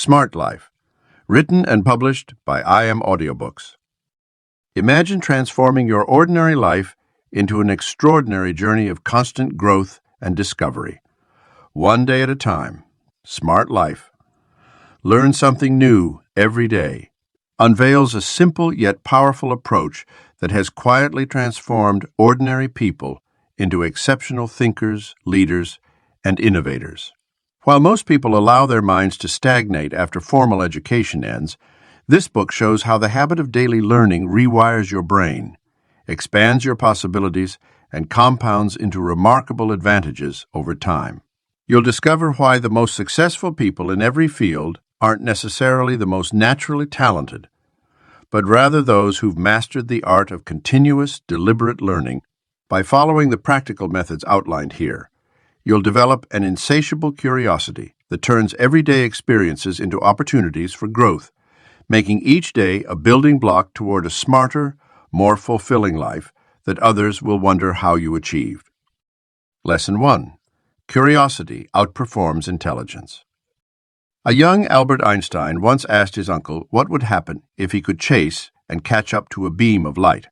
Smart Life, written and published by Audiobooks. Imagine transforming your ordinary life into an extraordinary journey of constant growth and discovery. One day at a time. Smart Life. Learn something new every day. Unveils a simple yet powerful approach that has quietly transformed ordinary people into exceptional thinkers, leaders, and innovators. While most people allow their minds to stagnate after formal education ends, this book shows how the habit of daily learning rewires your brain, expands your possibilities, and compounds into remarkable advantages over time. You'll discover why the most successful people in every field aren't necessarily the most naturally talented, but rather those who've mastered the art of continuous, deliberate learning. By following the practical methods outlined here, you'll develop an insatiable curiosity that turns everyday experiences into opportunities for growth, making each day a building block toward a smarter, more fulfilling life that others will wonder how you achieved. Lesson 1. Curiosity outperforms intelligence. A young Albert Einstein once asked his uncle what would happen if he could chase and catch up to a beam of light.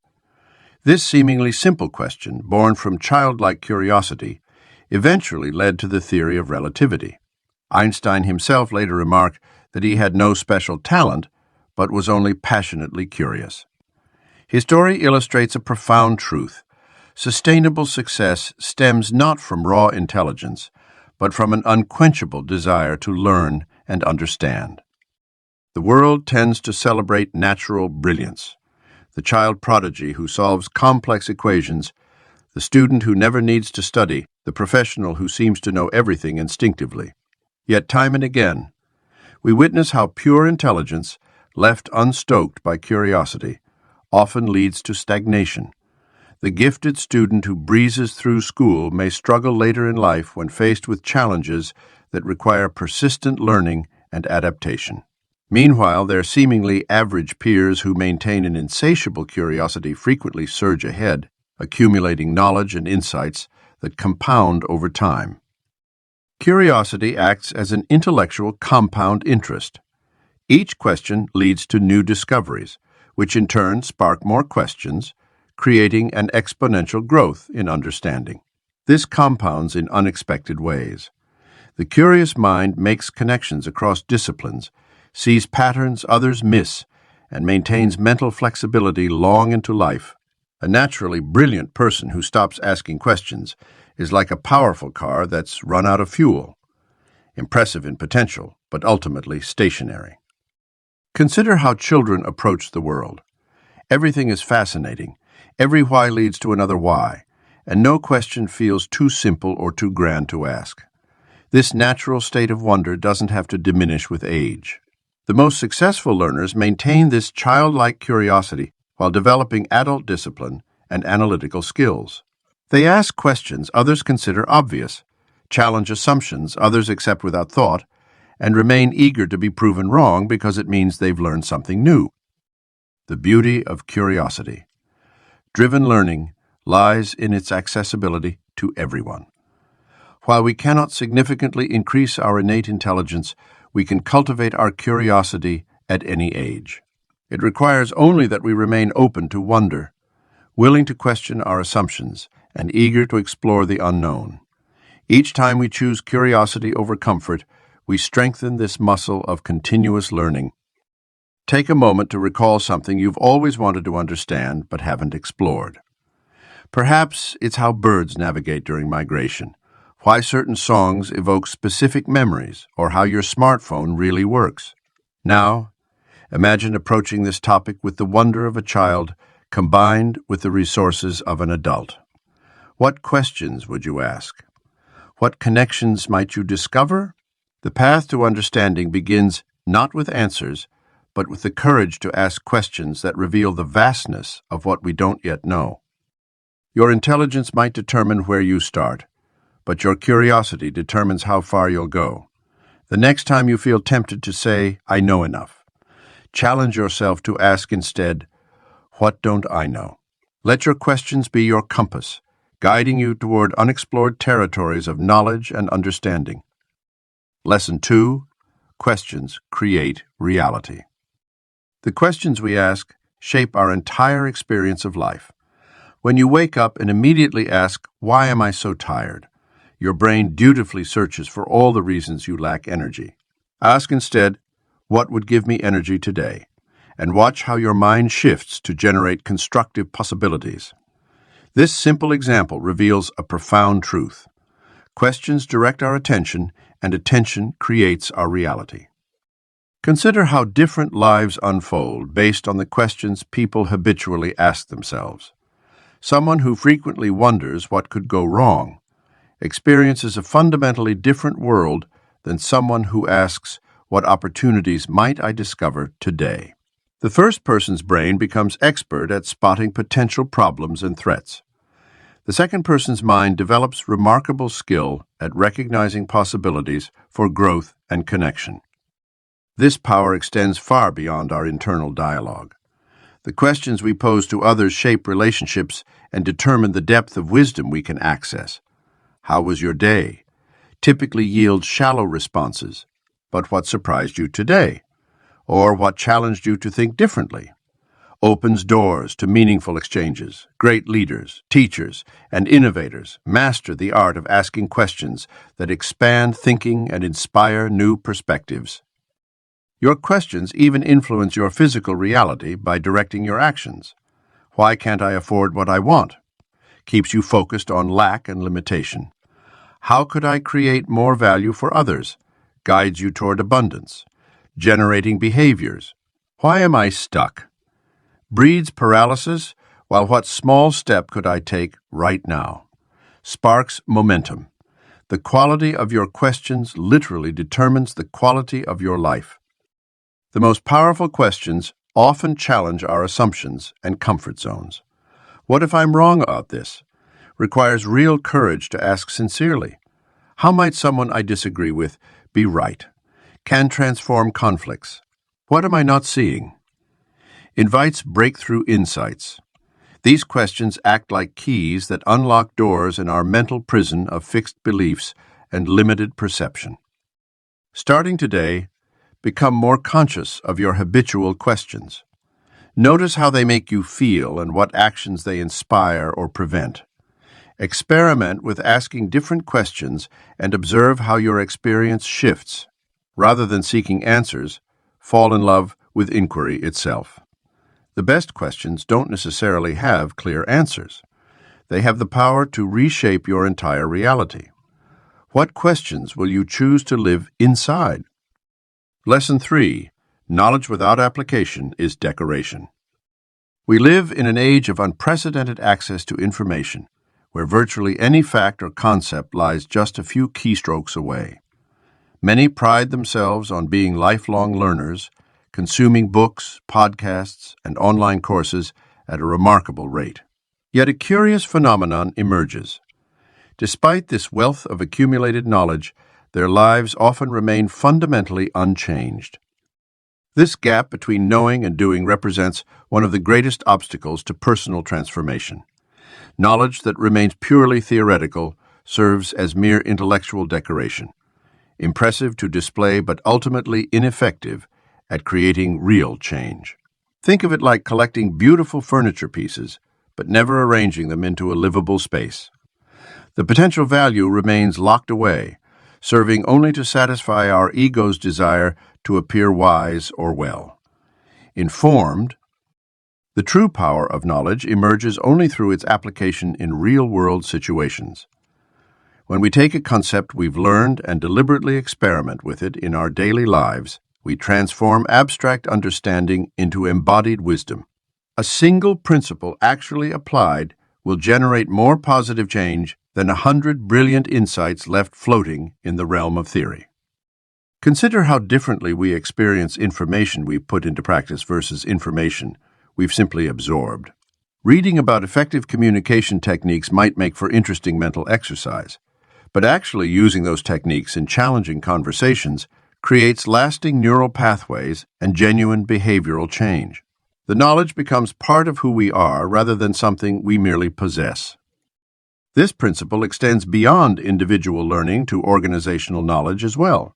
This seemingly simple question, born from childlike curiosity, eventually led to the theory of relativity. Einstein himself later remarked that he had no special talent, but was only passionately curious. His story illustrates a profound truth. Sustainable success stems not from raw intelligence, but from an unquenchable desire to learn and understand. The world tends to celebrate natural brilliance, the child prodigy who solves complex equations, the student who never needs to study, the professional who seems to know everything instinctively. Yet time and again, we witness how pure intelligence, left unstoked by curiosity, often leads to stagnation. The gifted student who breezes through school may struggle later in life when faced with challenges that require persistent learning and adaptation. Meanwhile, their seemingly average peers who maintain an insatiable curiosity frequently surge ahead, accumulating knowledge and insights that compound over time. Curiosity acts as an intellectual compound interest. Each question leads to new discoveries, which in turn spark more questions, creating an exponential growth in understanding. This compounds in unexpected ways. The curious mind makes connections across disciplines, sees patterns others miss, and maintains mental flexibility long into life. A naturally brilliant person who stops asking questions is like a powerful car that's run out of fuel. Impressive in potential, but ultimately stationary. Consider how children approach the world. Everything is fascinating. Every why leads to another why, and no question feels too simple or too grand to ask. This natural state of wonder doesn't have to diminish with age. The most successful learners maintain this childlike curiosity while developing adult discipline and analytical skills. They ask questions others consider obvious, challenge assumptions others accept without thought, and remain eager to be proven wrong because it means they've learned something new. The beauty of curiosity. Driven learning lies in its accessibility to everyone. While we cannot significantly increase our innate intelligence, we can cultivate our curiosity at any age. It requires only that we remain open to wonder, willing to question our assumptions, and eager to explore the unknown. Each time we choose curiosity over comfort, we strengthen this muscle of continuous learning. Take a moment to recall something you've always wanted to understand but haven't explored. Perhaps it's how birds navigate during migration, why certain songs evoke specific memories, or how your smartphone really works. Now, imagine approaching this topic with the wonder of a child combined with the resources of an adult. What questions would you ask? What connections might you discover? The path to understanding begins not with answers, but with the courage to ask questions that reveal the vastness of what we don't yet know. Your intelligence might determine where you start, but your curiosity determines how far you'll go. The next time you feel tempted to say, "I know enough," challenge yourself to ask instead, "What don't I know?" Let your questions be your compass, guiding you toward unexplored territories of knowledge and understanding. Lesson 2. questions create reality. The questions we ask shape our entire experience of life. When you wake up and immediately ask, "Why am I so tired?" your brain dutifully searches for all the reasons you lack energy. Ask instead, "What would give me energy today?" and watch how your mind shifts to generate constructive possibilities. This simple example reveals a profound truth. Questions direct our attention, and attention creates our reality. Consider how different lives unfold based on the questions people habitually ask themselves. Someone who frequently wonders what could go wrong experiences a fundamentally different world than someone who asks, "What opportunities might I discover today?" The first person's brain becomes expert at spotting potential problems and threats. The second person's mind develops remarkable skill at recognizing possibilities for growth and connection. This power extends far beyond our internal dialogue. The questions we pose to others shape relationships and determine the depth of wisdom we can access. "How was your day?" typically yields shallow responses. "But what surprised you today?" Or "What challenged you to think differently?" opens doors to meaningful exchanges. Great leaders, teachers, and innovators master the art of asking questions that expand thinking and inspire new perspectives. Your questions even influence your physical reality by directing your actions. "Why can't I afford what I want?" keeps you focused on lack and limitation. "How could I create more value for others?" guides you toward abundance. Generating behaviors. "Why am I stuck?" breeds paralysis, while "What small step could I take right now?" sparks momentum. The quality of your questions literally determines the quality of your life. The most powerful questions often challenge our assumptions and comfort zones. "What if I'm wrong about this?" requires real courage to ask sincerely. "How might someone I disagree with be right?" can transform conflicts. "What am I not seeing?" invites breakthrough insights. These questions act like keys that unlock doors in our mental prison of fixed beliefs and limited perception. Starting today, become more conscious of your habitual questions. Notice how they make you feel and what actions they inspire or prevent. Experiment with asking different questions and observe how your experience shifts. Rather than seeking answers, fall in love with inquiry itself. The best questions don't necessarily have clear answers. They have the power to reshape your entire reality. What questions will you choose to live inside? Lesson 3. Knowledge without application is decoration. We live in an age of unprecedented access to information, where virtually any fact or concept lies just a few keystrokes away. Many pride themselves on being lifelong learners, consuming books, podcasts, and online courses at a remarkable rate. Yet a curious phenomenon emerges. Despite this wealth of accumulated knowledge, their lives often remain fundamentally unchanged. This gap between knowing and doing represents one of the greatest obstacles to personal transformation. Knowledge that remains purely theoretical serves as mere intellectual decoration, impressive to display but ultimately ineffective at creating real change. Think of it like collecting beautiful furniture pieces, but never arranging them into a livable space. The potential value remains locked away, serving only to satisfy our ego's desire to appear wise or well. Informed, the true power of knowledge emerges only through its application in real-world situations. When we take a concept we've learned and deliberately experiment with it in our daily lives, we transform abstract understanding into embodied wisdom. A single principle actually applied will generate more positive change than 100 brilliant insights left floating in the realm of theory. Consider how differently we experience information we've put into practice versus information we've simply absorbed. Reading about effective communication techniques might make for interesting mental exercise, but actually using those techniques in challenging conversations creates lasting neural pathways and genuine behavioral change. The knowledge becomes part of who we are rather than something we merely possess. This principle extends beyond individual learning to organizational knowledge as well.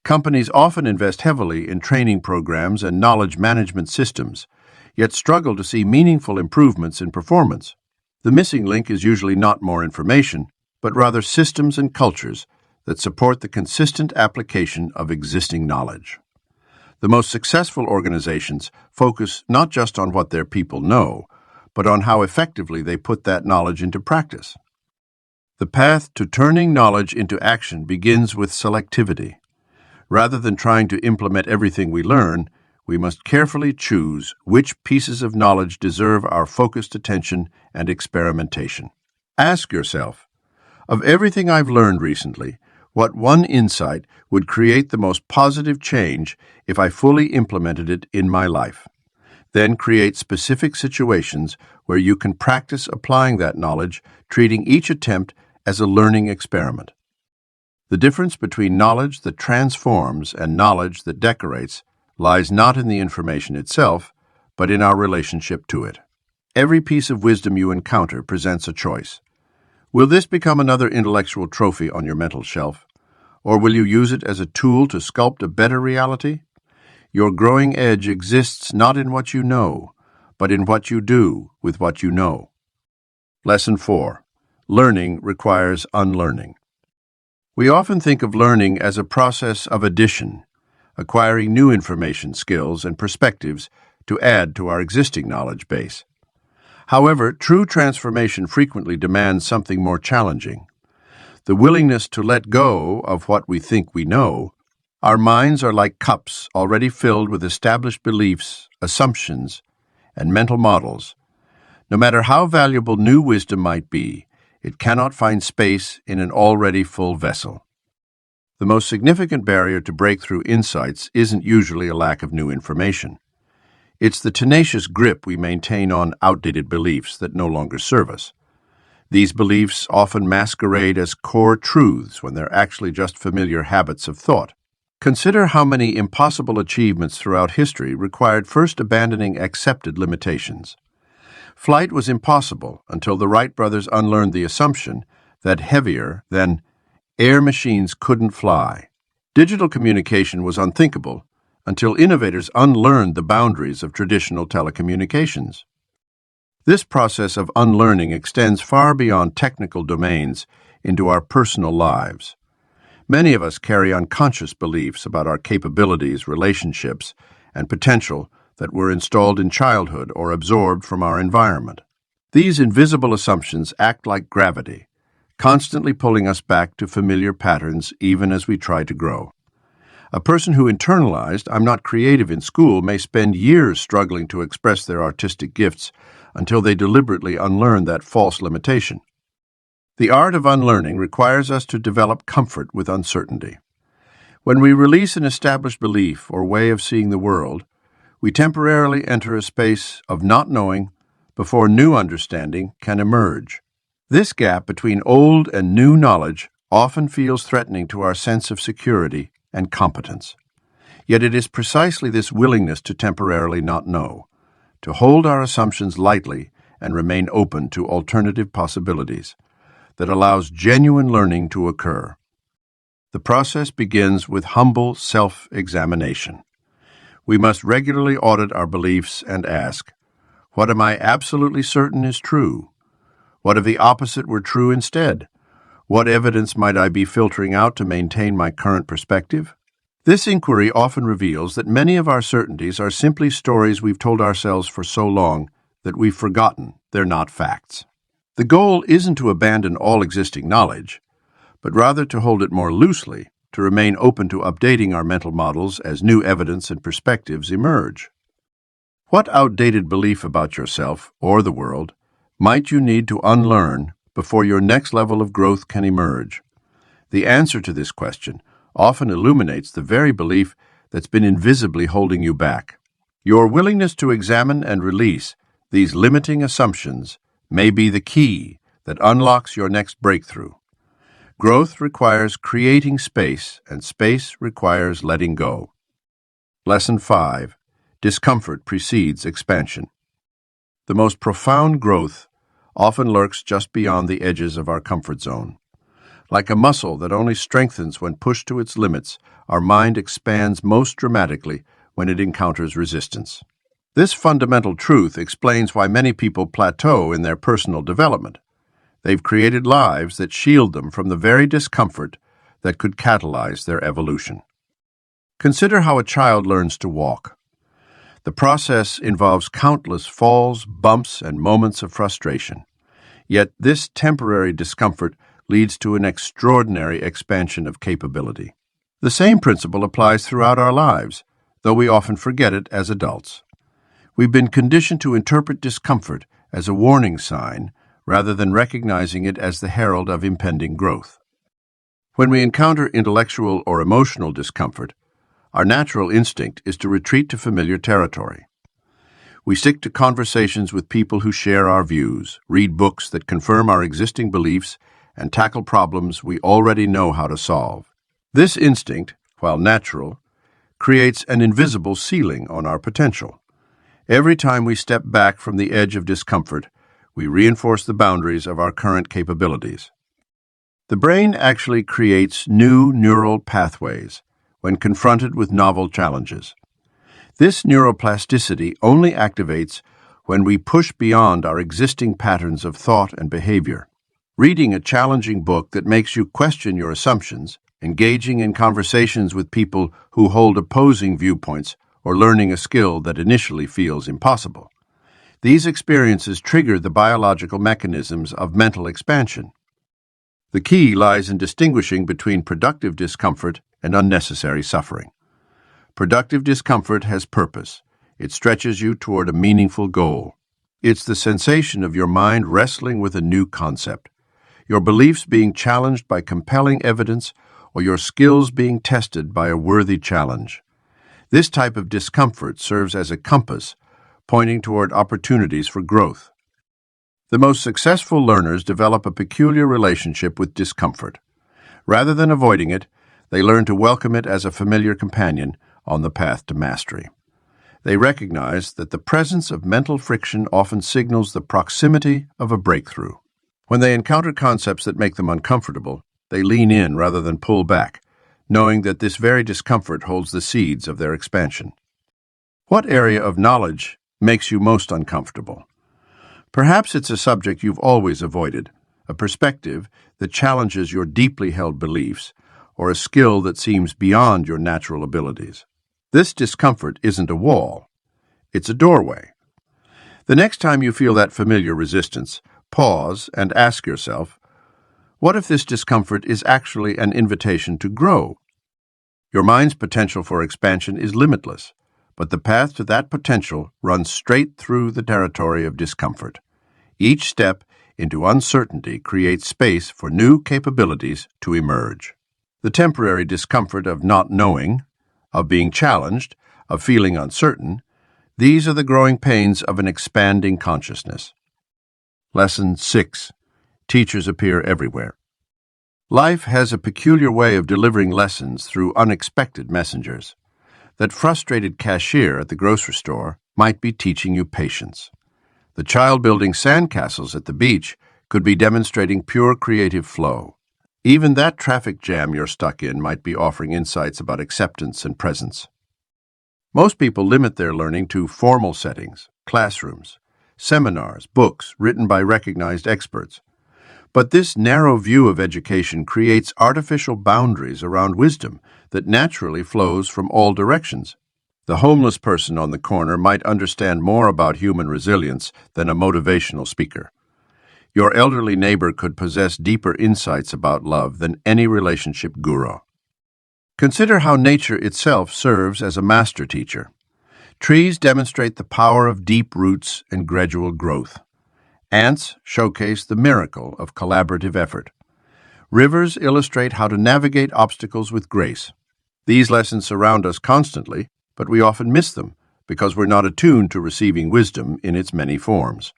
Companies often invest heavily in training programs and knowledge management systems, yet struggle to see meaningful improvements in performance. The missing link is usually not more information, but rather systems and cultures that support the consistent application of existing knowledge. The most successful organizations focus not just on what their people know, but on how effectively they put that knowledge into practice. The path to turning knowledge into action begins with selectivity. Rather than trying to implement everything we learn, we must carefully choose which pieces of knowledge deserve our focused attention and experimentation. Ask yourself, of everything I've learned recently, what one insight would create the most positive change if I fully implemented it in my life? Then create specific situations where you can practice applying that knowledge, treating each attempt as a learning experiment. The difference between knowledge that transforms and knowledge that decorates lies not in the information itself, but in our relationship to it. Every piece of wisdom you encounter presents a choice. Will this become another intellectual trophy on your mental shelf? Or will you use it as a tool to sculpt a better reality? Your growing edge exists not in what you know, but in what you do with what you know. Lesson 4. Learning requires unlearning. We often think of learning as a process of addition, acquiring new information, skills, and perspectives to add to our existing knowledge base. However, true transformation frequently demands something more challenging: the willingness to let go of what we think we know. Our minds are like cups already filled with established beliefs, assumptions, and mental models. No matter how valuable new wisdom might be, it cannot find space in an already full vessel. The most significant barrier to breakthrough insights isn't usually a lack of new information. It's the tenacious grip we maintain on outdated beliefs that no longer serve us. These beliefs often masquerade as core truths when they're actually just familiar habits of thought. Consider how many impossible achievements throughout history required first abandoning accepted limitations. Flight was impossible until the Wright brothers unlearned the assumption that heavier than air machines couldn't fly. Digital communication was unthinkable until innovators unlearned the boundaries of traditional telecommunications. This process of unlearning extends far beyond technical domains into our personal lives. Many of us carry unconscious beliefs about our capabilities, relationships, and potential that were installed in childhood or absorbed from our environment. These invisible assumptions act like gravity, constantly pulling us back to familiar patterns even as we try to grow. A person who internalized "I'm not creative in school" may spend years struggling to express their artistic gifts until they deliberately unlearn that false limitation. The art of unlearning requires us to develop comfort with uncertainty. When we release an established belief or way of seeing the world, we temporarily enter a space of not knowing before new understanding can emerge. This gap between old and new knowledge often feels threatening to our sense of security and competence. Yet it is precisely this willingness to temporarily not know, to hold our assumptions lightly and remain open to alternative possibilities, that allows genuine learning to occur. The process begins with humble self-examination. We must regularly audit our beliefs and ask, what am I absolutely certain is true? What if the opposite were true instead? What evidence might I be filtering out to maintain my current perspective? This inquiry often reveals that many of our certainties are simply stories we've told ourselves for so long that we've forgotten they're not facts. The goal isn't to abandon all existing knowledge, but rather to hold it more loosely, to remain open to updating our mental models as new evidence and perspectives emerge. What outdated belief about yourself or the world might you need to unlearn before your next level of growth can emerge? The answer to this question often illuminates the very belief that's been invisibly holding you back. Your willingness to examine and release these limiting assumptions may be the key that unlocks your next breakthrough. Growth requires creating space, and space requires letting go. Lesson 5. Discomfort precedes expansion. The most profound growth often lurks just beyond the edges of our comfort zone. Like a muscle that only strengthens when pushed to its limits, our mind expands most dramatically when it encounters resistance. This fundamental truth explains why many people plateau in their personal development. They've created lives that shield them from the very discomfort that could catalyze their evolution. Consider how a child learns to walk. The process involves countless falls, bumps, and moments of frustration. Yet this temporary discomfort leads to an extraordinary expansion of capability. The same principle applies throughout our lives, though we often forget it as adults. We've been conditioned to interpret discomfort as a warning sign rather than recognizing it as the herald of impending growth. When we encounter intellectual or emotional discomfort, our natural instinct is to retreat to familiar territory. We stick to conversations with people who share our views, read books that confirm our existing beliefs, and tackle problems we already know how to solve. This instinct, while natural, creates an invisible ceiling on our potential. Every time we step back from the edge of discomfort, we reinforce the boundaries of our current capabilities. The brain actually creates new neural pathways when confronted with novel challenges. This neuroplasticity only activates when we push beyond our existing patterns of thought and behavior. Reading a challenging book that makes you question your assumptions, engaging in conversations with people who hold opposing viewpoints, or learning a skill that initially feels impossible. These experiences trigger the biological mechanisms of mental expansion. The key lies in distinguishing between productive discomfort and unnecessary suffering. Productive discomfort has purpose. It stretches you toward a meaningful goal. It's the sensation of your mind wrestling with a new concept, your beliefs being challenged by compelling evidence, or your skills being tested by a worthy challenge. This type of discomfort serves as a compass, pointing toward opportunities for growth. The most successful learners develop a peculiar relationship with discomfort. Rather than avoiding it, they learn to welcome it as a familiar companion on the path to mastery. They recognize that the presence of mental friction often signals the proximity of a breakthrough. When they encounter concepts that make them uncomfortable, they lean in rather than pull back, knowing that this very discomfort holds the seeds of their expansion. What area of knowledge makes you most uncomfortable? Perhaps it's a subject you've always avoided, a perspective that challenges your deeply held beliefs, or a skill that seems beyond your natural abilities. This discomfort isn't a wall, it's a doorway. The next time you feel that familiar resistance, pause and ask yourself, what if this discomfort is actually an invitation to grow? Your mind's potential for expansion is limitless, but the path to that potential runs straight through the territory of discomfort. Each step into uncertainty creates space for new capabilities to emerge. The temporary discomfort of not knowing, of being challenged, of feeling uncertain, these are the growing pains of an expanding consciousness. Lesson 6. Teachers appear everywhere. Life has a peculiar way of delivering lessons through unexpected messengers. That frustrated cashier at the grocery store might be teaching you patience. The child building sandcastles at the beach could be demonstrating pure creative flow. Even that traffic jam you're stuck in might be offering insights about acceptance and presence. Most people limit their learning to formal settings, classrooms, seminars, books written by recognized experts. But this narrow view of education creates artificial boundaries around wisdom that naturally flows from all directions. The homeless person on the corner might understand more about human resilience than a motivational speaker. Your elderly neighbor could possess deeper insights about love than any relationship guru. Consider how nature itself serves as a master teacher. Trees demonstrate the power of deep roots and gradual growth. Ants showcase the miracle of collaborative effort. Rivers illustrate how to navigate obstacles with grace. These lessons surround us constantly, but we often miss them because we're not attuned to receiving wisdom in its many forms.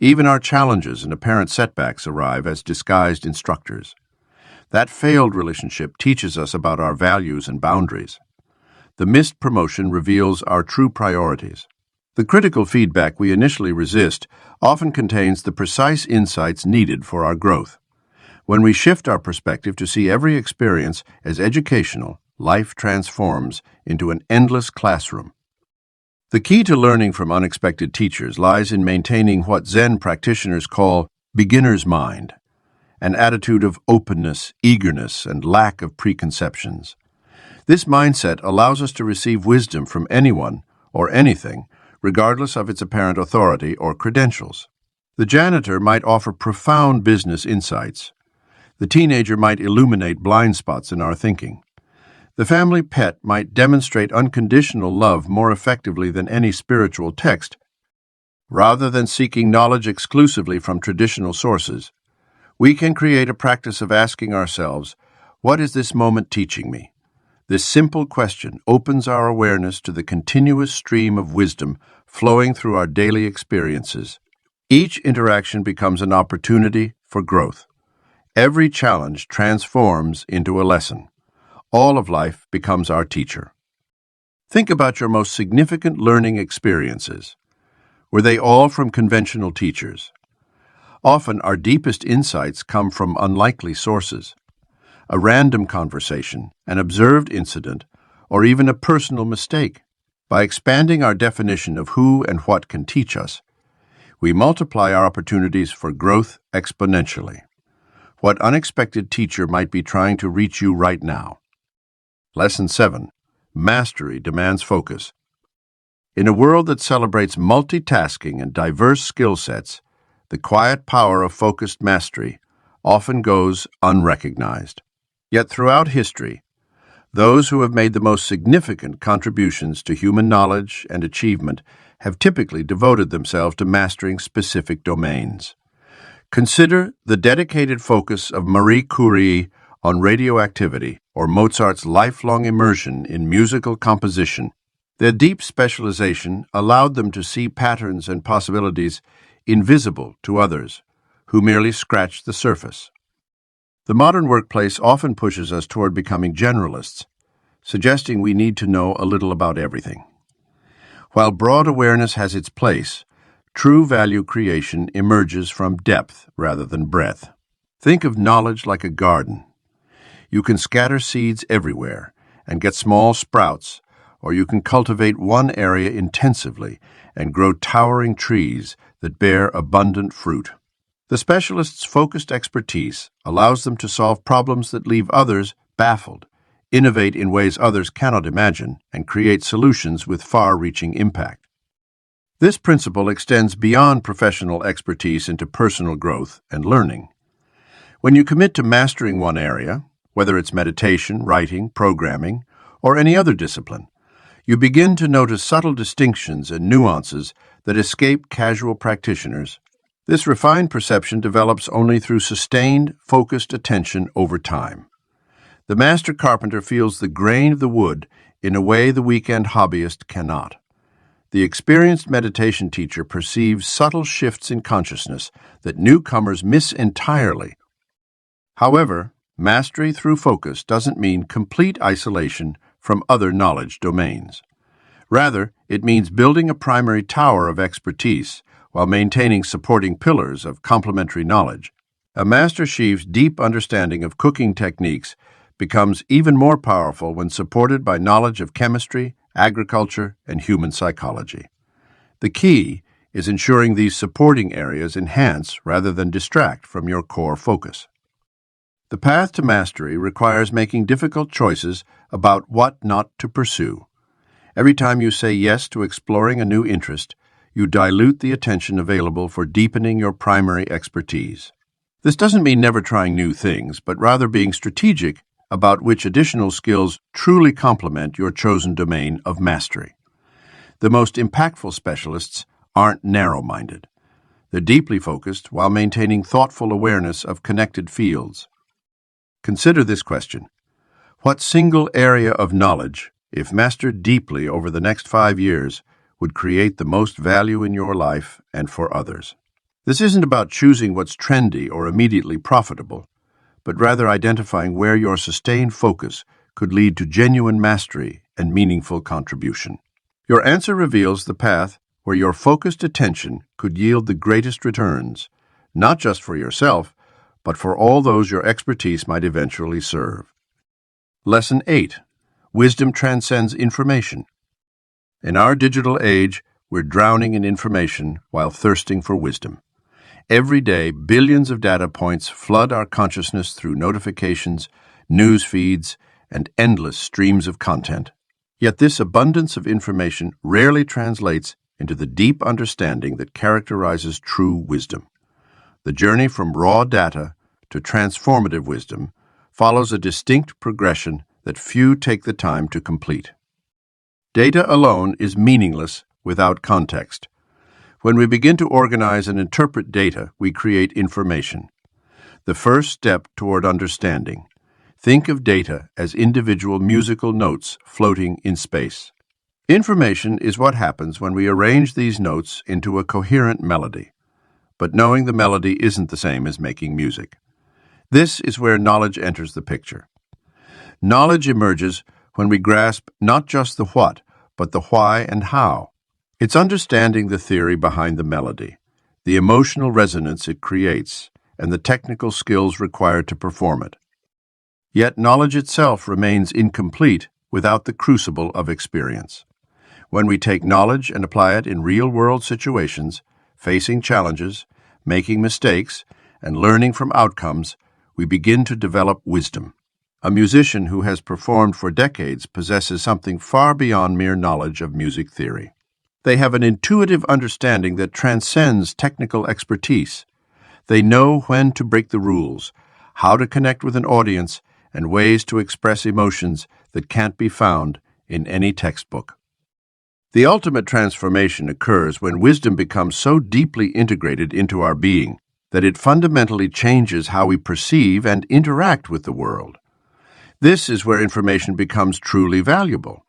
Even our challenges and apparent setbacks arrive as disguised instructors. That failed relationship teaches us about our values and boundaries. The missed promotion reveals our true priorities. The critical feedback we initially resist often contains the precise insights needed for our growth. When we shift our perspective to see every experience as educational, life transforms into an endless classroom. The key to learning from unexpected teachers lies in maintaining what Zen practitioners call beginner's mind, an attitude of openness, eagerness, and lack of preconceptions. This mindset allows us to receive wisdom from anyone or anything, regardless of its apparent authority or credentials. The janitor might offer profound business insights. The teenager might illuminate blind spots in our thinking. The family pet might demonstrate unconditional love more effectively than any spiritual text. Rather than seeking knowledge exclusively from traditional sources, we can create a practice of asking ourselves, what is this moment teaching me? This simple question opens our awareness to the continuous stream of wisdom flowing through our daily experiences. Each interaction becomes an opportunity for growth. Every challenge transforms into a lesson. All of life becomes our teacher. Think about your most significant learning experiences. Were they all from conventional teachers? Often our deepest insights come from unlikely sources. A random conversation, an observed incident, or even a personal mistake. By expanding our definition of who and what can teach us, we multiply our opportunities for growth exponentially. What unexpected teacher might be trying to reach you right now? Lesson 7. Mastery demands focus. In a world that celebrates multitasking and diverse skill sets, the quiet power of focused mastery often goes unrecognized. Yet throughout history, those who have made the most significant contributions to human knowledge and achievement have typically devoted themselves to mastering specific domains. Consider the dedicated focus of Marie Curie on radioactivity or Mozart's lifelong immersion in musical composition. Their deep specialization allowed them to see patterns and possibilities invisible to others, who merely scratched the surface. The modern workplace often pushes us toward becoming generalists, suggesting we need to know a little about everything. While broad awareness has its place, true value creation emerges from depth rather than breadth. Think of knowledge like a garden. You can scatter seeds everywhere and get small sprouts, or you can cultivate one area intensively and grow towering trees that bear abundant fruit. The specialist's focused expertise allows them to solve problems that leave others baffled, innovate in ways others cannot imagine, and create solutions with far-reaching impact. This principle extends beyond professional expertise into personal growth and learning. When you commit to mastering one area, whether it's meditation, writing, programming, or any other discipline, you begin to notice subtle distinctions and nuances that escape casual practitioners. This refined perception develops only through sustained, focused attention over time. The master carpenter feels the grain of the wood in a way the weekend hobbyist cannot. The experienced meditation teacher perceives subtle shifts in consciousness that newcomers miss entirely. However, mastery through focus doesn't mean complete isolation from other knowledge domains. Rather, it means building a primary tower of expertise while maintaining supporting pillars of complementary knowledge. A master chef's deep understanding of cooking techniques becomes even more powerful when supported by knowledge of chemistry, agriculture, and human psychology. The key is ensuring these supporting areas enhance rather than distract from your core focus. The path to mastery requires making difficult choices about what not to pursue. Every time you say yes to exploring a new interest, you dilute the attention available for deepening your primary expertise. This doesn't mean never trying new things, but rather being strategic about which additional skills truly complement your chosen domain of mastery. The most impactful specialists aren't narrow-minded. They're deeply focused while maintaining thoughtful awareness of connected fields. Consider this question. What single area of knowledge, if mastered deeply over the next 5 years, would create the most value in your life and for others? This isn't about choosing what's trendy or immediately profitable, but rather identifying where your sustained focus could lead to genuine mastery and meaningful contribution. Your answer reveals the path where your focused attention could yield the greatest returns, not just for yourself, but for all those your expertise might eventually serve. Lesson 8. Wisdom transcends information. In our digital age, we're drowning in information while thirsting for wisdom. Every day, billions of data points flood our consciousness through notifications, news feeds, and endless streams of content. Yet this abundance of information rarely translates into the deep understanding that characterizes true wisdom. The journey from raw data to transformative wisdom follows a distinct progression that few take the time to complete. Data alone is meaningless without context. When we begin to organize and interpret data, we create information. The first step toward understanding. Think of data as individual musical notes floating in space. Information is what happens when we arrange these notes into a coherent melody. But knowing the melody isn't the same as making music. This is where knowledge enters the picture. Knowledge emerges when we grasp not just the what, but the why and how. It's understanding the theory behind the melody, the emotional resonance it creates, and the technical skills required to perform it. Yet knowledge itself remains incomplete without the crucible of experience. When we take knowledge and apply it in real-world situations, facing challenges, making mistakes, and learning from outcomes, we begin to develop wisdom. A musician who has performed for decades possesses something far beyond mere knowledge of music theory. They have an intuitive understanding that transcends technical expertise. They know when to break the rules, how to connect with an audience, and ways to express emotions that can't be found in any textbook. The ultimate transformation occurs when wisdom becomes so deeply integrated into our being that it fundamentally changes how we perceive and interact with the world. This is where information becomes truly valuable,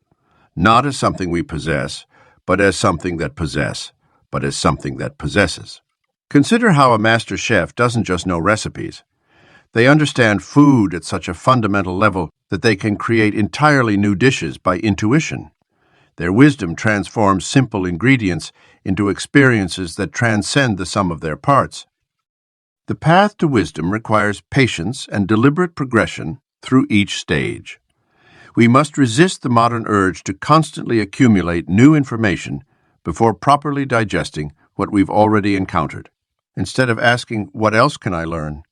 not as something we possess, but as something that possesses. Consider how a master chef doesn't just know recipes. They understand food at such a fundamental level that they can create entirely new dishes by intuition. Their wisdom transforms simple ingredients into experiences that transcend the sum of their parts. The path to wisdom requires patience and deliberate progression through each stage. We must resist the modern urge to constantly accumulate new information before properly digesting what we've already encountered. Instead of asking, "What else can I learn?"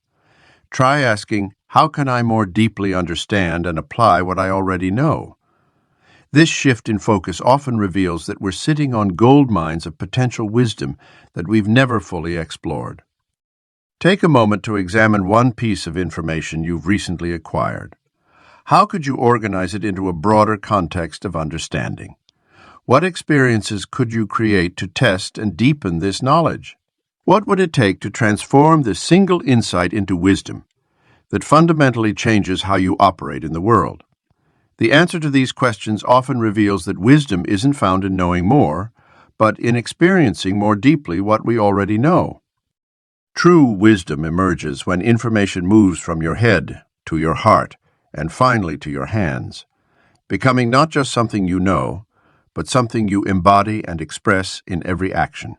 try asking, "How can I more deeply understand and apply what I already know?" This shift in focus often reveals that we're sitting on gold mines of potential wisdom that we've never fully explored. Take a moment to examine one piece of information you've recently acquired. How could you organize it into a broader context of understanding? What experiences could you create to test and deepen this knowledge? What would it take to transform this single insight into wisdom that fundamentally changes how you operate in the world? The answer to these questions often reveals that wisdom isn't found in knowing more, but in experiencing more deeply what we already know. True wisdom emerges when information moves from your head to your heart, and finally to your hands, becoming not just something you know, but something you embody and express in every action.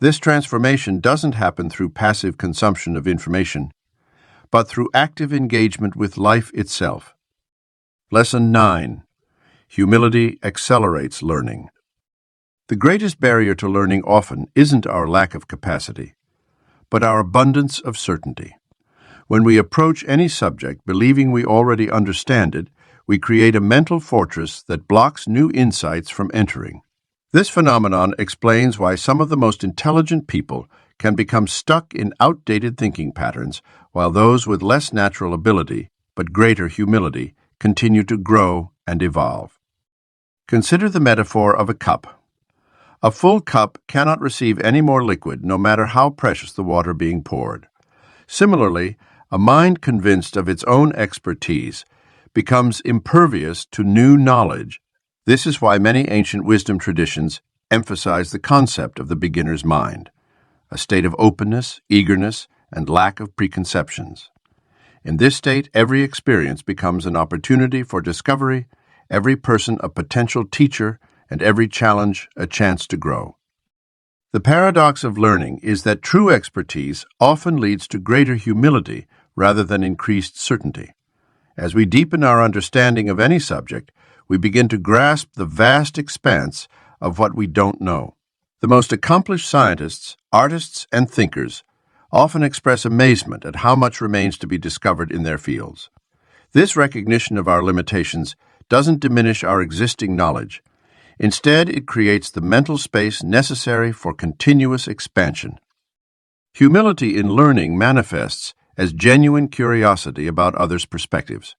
This transformation doesn't happen through passive consumption of information, but through active engagement with life itself. Lesson 9. Humility accelerates learning. The greatest barrier to learning often isn't our lack of capacity, but our abundance of certainty. When we approach any subject believing we already understand it, we create a mental fortress that blocks new insights from entering. This phenomenon explains why some of the most intelligent people can become stuck in outdated thinking patterns, while those with less natural ability, but greater humility, continue to grow and evolve. Consider the metaphor of a cup. A full cup cannot receive any more liquid, no matter how precious the water being poured. Similarly, a mind convinced of its own expertise becomes impervious to new knowledge. This is why many ancient wisdom traditions emphasize the concept of the beginner's mind, a state of openness, eagerness, and lack of preconceptions. In this state, every experience becomes an opportunity for discovery, every person a potential teacher, and every challenge a chance to grow. The paradox of learning is that true expertise often leads to greater humility rather than increased certainty. As we deepen our understanding of any subject, we begin to grasp the vast expanse of what we don't know. The most accomplished scientists, artists, and thinkers often express amazement at how much remains to be discovered in their fields. This recognition of our limitations doesn't diminish our existing knowledge. Instead, it creates the mental space necessary for continuous expansion. Humility in learning manifests as genuine curiosity about others' perspectives,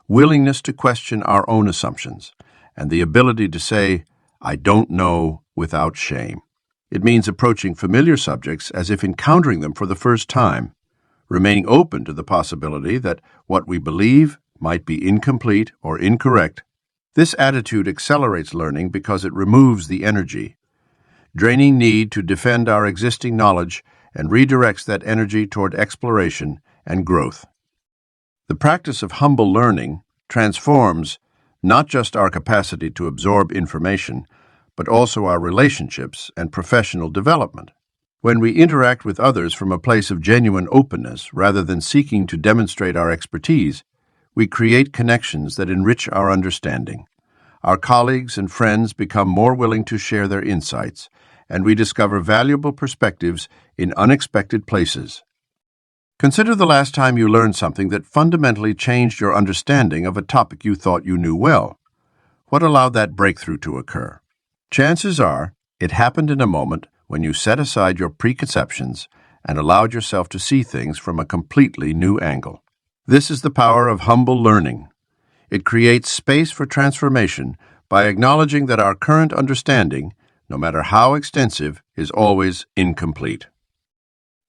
willingness to question our own assumptions, and the ability to say, "I don't know," without shame. It means approaching familiar subjects as if encountering them for the first time, remaining open to the possibility that what we believe might be incomplete or incorrect. This attitude accelerates learning because it removes the energy, draining need to defend our existing knowledge, and redirects that energy toward exploration and growth. The practice of humble learning transforms not just our capacity to absorb information, but also our relationships and professional development. When we interact with others from a place of genuine openness rather than seeking to demonstrate our expertise, we create connections that enrich our understanding. Our colleagues and friends become more willing to share their insights, and we discover valuable perspectives in unexpected places. Consider the last time you learned something that fundamentally changed your understanding of a topic you thought you knew well. What allowed that breakthrough to occur? Chances are it happened in a moment when you set aside your preconceptions and allowed yourself to see things from a completely new angle. This is the power of humble learning. It creates space for transformation by acknowledging that our current understanding, no matter how extensive, is always incomplete.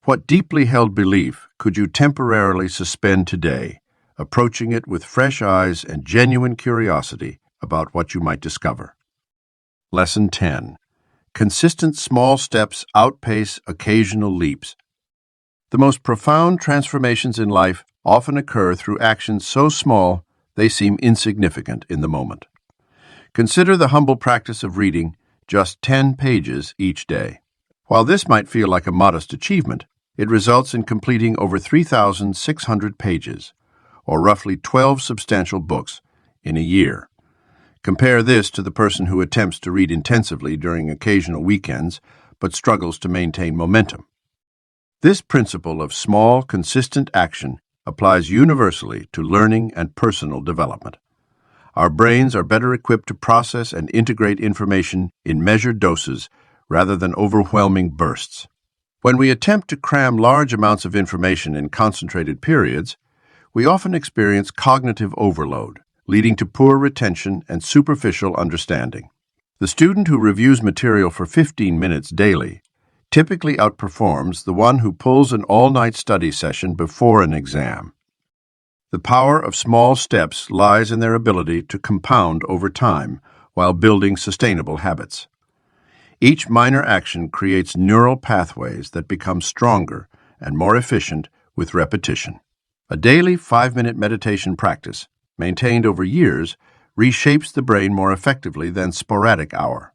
What deeply held belief could you temporarily suspend today, approaching it with fresh eyes and genuine curiosity about what you might discover? Lesson 10. Consistent small steps outpace occasional leaps. The most profound transformations in life often occur through actions so small they seem insignificant in the moment. Consider the humble practice of reading just 10 pages each day. While this might feel like a modest achievement, it results in completing over 3,600 pages, or roughly 12 substantial books, in a year. Compare this to the person who attempts to read intensively during occasional weekends but struggles to maintain momentum. This principle of small, consistent action applies universally to learning and personal development. Our brains are better equipped to process and integrate information in measured doses rather than overwhelming bursts. When we attempt to cram large amounts of information in concentrated periods, we often experience cognitive overload, leading to poor retention and superficial understanding. The student who reviews material for 15 minutes daily typically outperforms the one who pulls an all-night study session before an exam. The power of small steps lies in their ability to compound over time while building sustainable habits. Each minor action creates neural pathways that become stronger and more efficient with repetition. A daily 5-minute meditation practice, maintained over years, reshapes the brain more effectively than sporadic hour.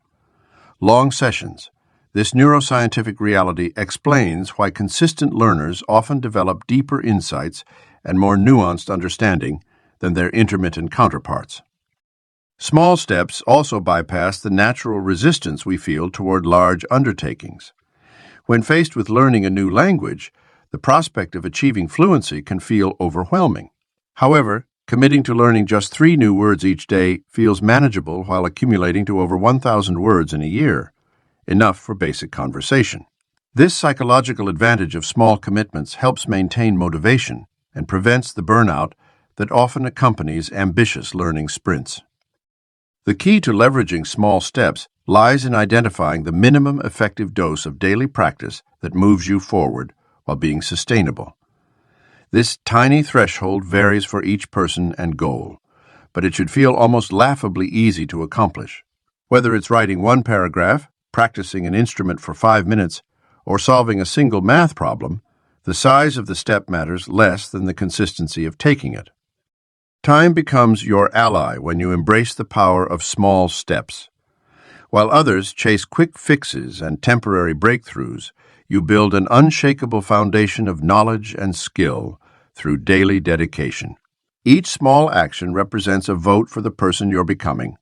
Long sessions. This neuroscientific reality explains why consistent learners often develop deeper insights and more nuanced understanding than their intermittent counterparts. Small steps also bypass the natural resistance we feel toward large undertakings. When faced with learning a new language, the prospect of achieving fluency can feel overwhelming. However, committing to learning just 3 new words each day feels manageable while accumulating to over 1,000 words in a year, enough for basic conversation. This psychological advantage of small commitments helps maintain motivation and prevents the burnout that often accompanies ambitious learning sprints. The key to leveraging small steps lies in identifying the minimum effective dose of daily practice that moves you forward while being sustainable. This tiny threshold varies for each person and goal, but it should feel almost laughably easy to accomplish. Whether it's writing 1 paragraph, practicing an instrument for 5 minutes, or solving a single math problem, the size of the step matters less than the consistency of taking it. Time becomes your ally when you embrace the power of small steps. While others chase quick fixes and temporary breakthroughs, you build an unshakable foundation of knowledge and skill through daily dedication. Each small action represents a vote for the person you're becoming,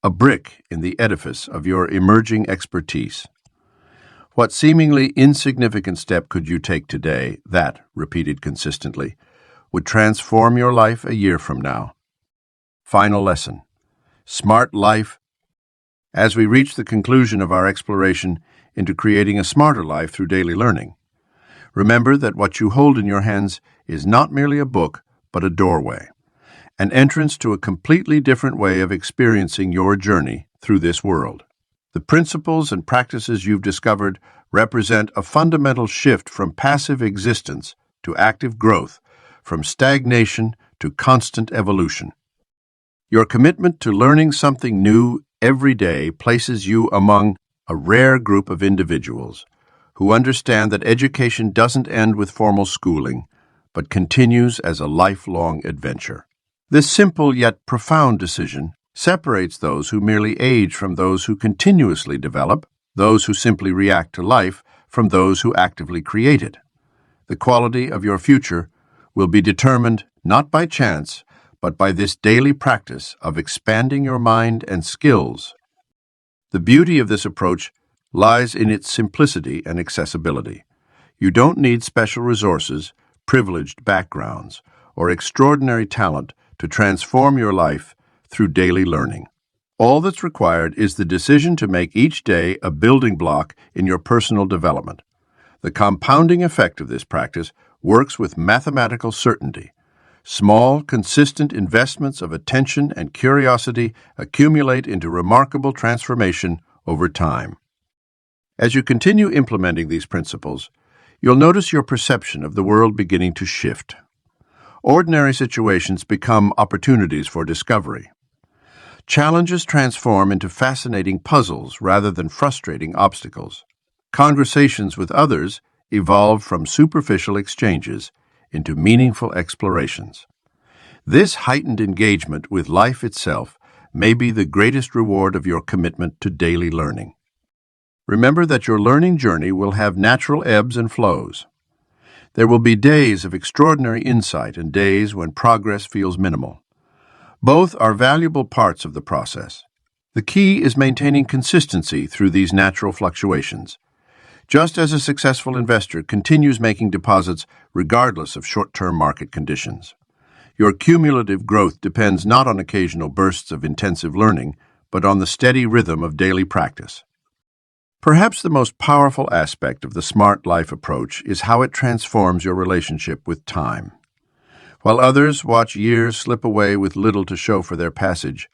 a brick in the edifice of your emerging expertise. What seemingly insignificant step could you take today that, repeated consistently, would transform your life a year from now? Final lesson. Smart life. As we reach the conclusion of our exploration into creating a smarter life through daily learning, remember that what you hold in your hands is not merely a book, but a doorway, an entrance to a completely different way of experiencing your journey through this world. The principles and practices you've discovered represent a fundamental shift from passive existence to active growth, from stagnation to constant evolution. Your commitment to learning something new every day places you among a rare group of individuals who understand that education doesn't end with formal schooling, but continues as a lifelong adventure. This simple yet profound decision separates those who merely age from those who continuously develop, those who simply react to life from those who actively create it. The quality of your future will be determined not by chance, but by this daily practice of expanding your mind and skills. The beauty of this approach lies in its simplicity and accessibility. You don't need special resources, privileged backgrounds, or extraordinary talent to transform your life through daily learning. All that's required is the decision to make each day a building block in your personal development. The compounding effect of this practice works with mathematical certainty. Small, consistent investments of attention and curiosity accumulate into remarkable transformation over time. As you continue implementing these principles, you'll notice your perception of the world beginning to shift. Ordinary situations become opportunities for discovery. Challenges transform into fascinating puzzles rather than frustrating obstacles. Conversations with others evolve from superficial exchanges into meaningful explorations. This heightened engagement with life itself may be the greatest reward of your commitment to daily learning. Remember that your learning journey will have natural ebbs and flows. There will be days of extraordinary insight and days when progress feels minimal. Both are valuable parts of the process. The key is maintaining consistency through these natural fluctuations. Just as a successful investor continues making deposits regardless of short-term market conditions. Your cumulative growth depends not on occasional bursts of intensive learning, but on the steady rhythm of daily practice. Perhaps the most powerful aspect of the Smart Life approach is how it transforms your relationship with time. While others watch years slip away with little to show for their passage,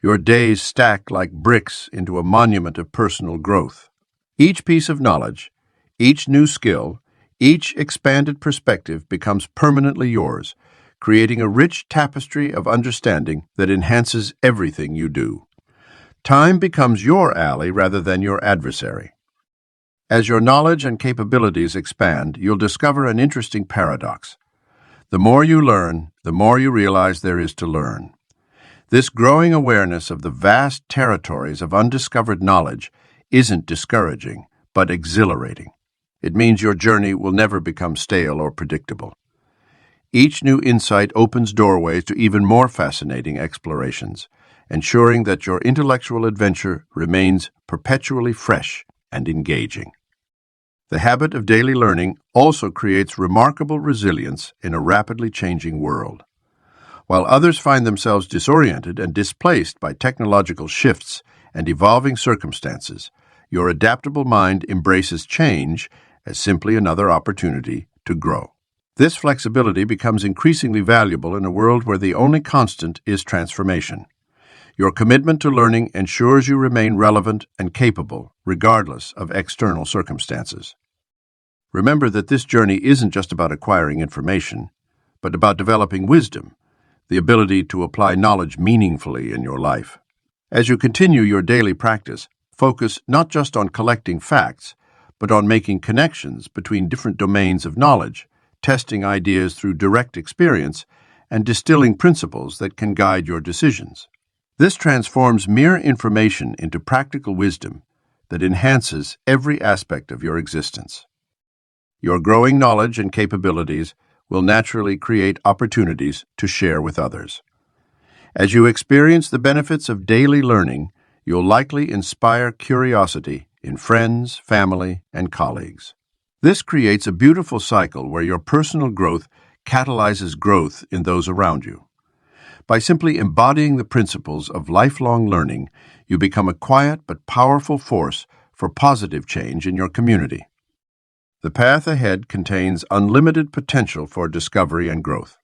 your days stack like bricks into a monument of personal growth. Each piece of knowledge, each new skill, each expanded perspective becomes permanently yours, creating a rich tapestry of understanding that enhances everything you do. Time becomes your ally rather than your adversary. As your knowledge and capabilities expand, you'll discover an interesting paradox. The more you learn, the more you realize there is to learn. This growing awareness of the vast territories of undiscovered knowledge isn't discouraging, but exhilarating. It means your journey will never become stale or predictable. Each new insight opens doorways to even more fascinating explorations, ensuring that your intellectual adventure remains perpetually fresh and engaging. The habit of daily learning also creates remarkable resilience in a rapidly changing world. While others find themselves disoriented and displaced by technological shifts and evolving circumstances, your adaptable mind embraces change as simply another opportunity to grow. This flexibility becomes increasingly valuable in a world where the only constant is transformation. Your commitment to learning ensures you remain relevant and capable, regardless of external circumstances. Remember that this journey isn't just about acquiring information, but about developing wisdom, the ability to apply knowledge meaningfully in your life. As you continue your daily practice, focus not just on collecting facts, but on making connections between different domains of knowledge, testing ideas through direct experience, and distilling principles that can guide your decisions. This transforms mere information into practical wisdom that enhances every aspect of your existence. Your growing knowledge and capabilities will naturally create opportunities to share with others. As you experience the benefits of daily learning, you'll likely inspire curiosity in friends, family, and colleagues. This creates a beautiful cycle where your personal growth catalyzes growth in those around you. By simply embodying the principles of lifelong learning, you become a quiet but powerful force for positive change in your community. The path ahead contains unlimited potential for discovery and growth.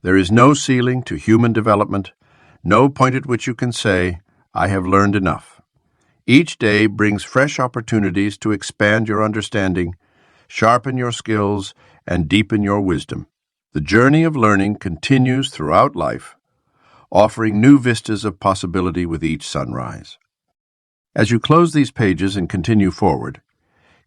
There is no ceiling to human development, no point at which you can say, "I have learned enough." Each day brings fresh opportunities to expand your understanding, sharpen your skills, and deepen your wisdom. The journey of learning continues throughout life, offering new vistas of possibility with each sunrise. As you close these pages and continue forward,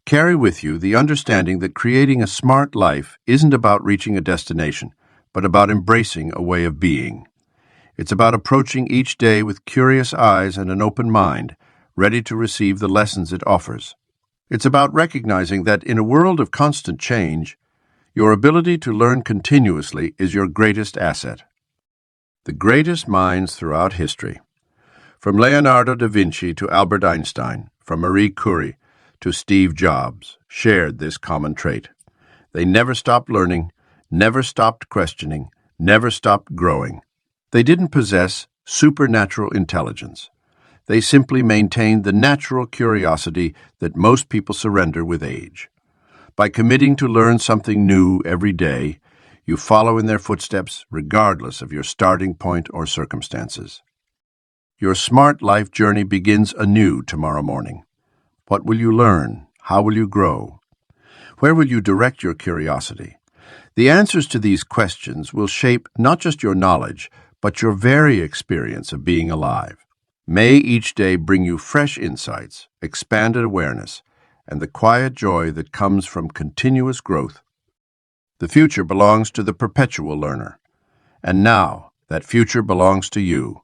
carry with you the understanding that creating a smart life isn't about reaching a destination, but about embracing a way of being. It's about approaching each day with curious eyes and an open mind, ready to receive the lessons it offers. It's about recognizing that in a world of constant change, your ability to learn continuously is your greatest asset. The greatest minds throughout history, from Leonardo da Vinci to Albert Einstein, from Marie Curie to Steve Jobs, shared this common trait. They never stopped learning, never stopped questioning, never stopped growing. They didn't possess supernatural intelligence. They simply maintained the natural curiosity that most people surrender with age. By committing to learn something new every day, you follow in their footsteps regardless of your starting point or circumstances. Your smart life journey begins anew tomorrow morning. What will you learn? How will you grow? Where will you direct your curiosity? The answers to these questions will shape not just your knowledge, but your very experience of being alive. May each day bring you fresh insights, expanded awareness, and the quiet joy that comes from continuous growth. The future belongs to the perpetual learner. And now, that future belongs to you.